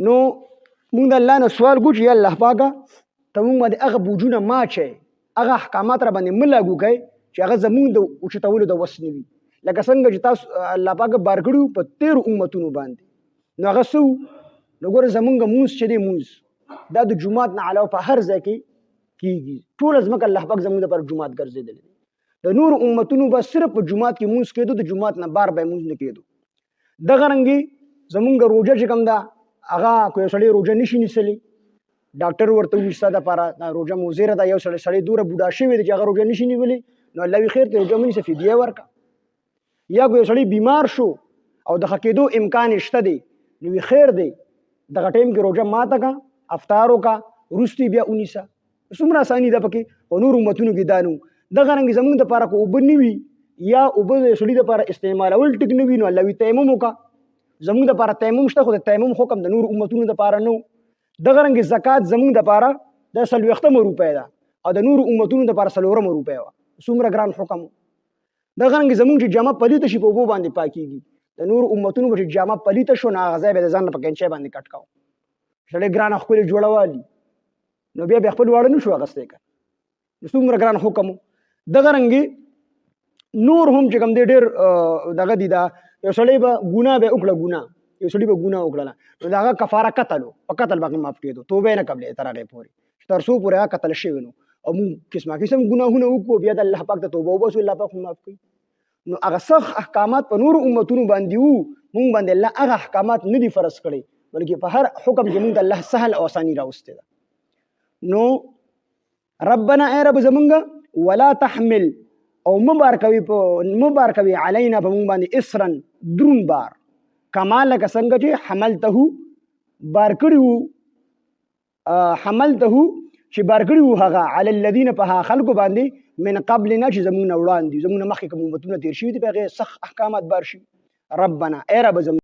نو موږ د الله نه سوال کوو چې یا الله پاکه ته موږ باندې هغه بوجونه ماچوې، هغه احکامات را باندې مه لاګو کوې چې هغه زموږ د اوچتولو د وس نه وي. لکه څنګه چې تاسو الله پاک بار کړي په 13 امتونو باندې، نو هغه څه نو ګوره زمونږ مونځ چې دی مونځ دا د جومات نه علاوه په هر ځای کې کېږي. ټوله ځمکه الله پاک زمونږ دپاره جومات ګرځېدلی دی. د نورو امتونو به صرف په جومات کې مونځ کېدو، د جومات نه بار به یې مونځ نه کېدو. دغه رنګې زمونږ روژه چې کوم ده هغه که یو سړی روژه نشي نیسلی، ډاکټر ورته وایي ستا دپاره دا روژه مضره ده. یو سړی دومره بوډا شوی دی چې هغه روژه نشي نیولی، نو الله وي خیر ته روژه مه نیسه، فدیه ورکړه. یا که یو سړی بیمار شو او د ښه کېدو امکان شته دی، نو وي خیر دی دغه ټایم کې روژه ماته کا، افطار وکړه، وروسته بیا ونیسه. څومره اساني ده پکې. په نورو امتونو کې دا نه و. دغه رنګې زموږ دپاره که اوبه نه وي یا اوبه د سړي دپاره استعمالول ټیک نه وي، نو الله وي تیمم وکړه. زموږ دپاره تیمم شته، خو د تیمم حکم د نورو امتونو دپاره نه و. دغه رنګې زکات زموږ دپاره د 40 روپۍ ده او د نورو امتونو دپاره 4 روپۍ وه. څومره ګران حکم و. دغه رنګې زموږ چې جامه پلیته شي په اوبو باندې پاکېږي، د نورو امتونو به چې جامه پلیته شو نو هغه ځای به د ځان نه په کینچی باندې کټ کاوه. سړی ګرانه ښکلې جوړه والي نو بیا خپل واړه نه شو اخیستی که. نو څومره ګران حکم و. دغه رنګې نور هم چې کوم دی ډېر دغه دي. دا یو سړی به ګناه به وکړه، یو سړي به ګناه وکړله، نو د هغه کفاره قتل و، په قتل باندې معاف کېدو، توبه یې نه قبلېده تر هغې پورې تر څو پورې هغه قتل شوی نو. او موږ قسمه قسم ګناهونه وکړو، بیا د الله پاک ته توبه وباسو، الله پاک خو معاف کوي. نو هغه سخت احکامات په نورو امتونو باندې وو، موږ باندې الله هغه احکامات نه دي فرض کړي، بلکې په هر حکم کې موږ د الله سهل او اساني راوستې ده. نو ربنا ای رب زمونږ ولا تحمل او مبار کوي علینا په موږ باندې اسرا درون بار، کما لکه څنګه چې حملته چې بار کړي وو هغه علی الذین په هغه خلکو باندې من قبلنا چې زمونږ نه وړاندې، زمونږ نه مخکې کوم امتونه تېر شوي دي په هغې سخت احکامات بار شي. ربنا ای رب زمونږ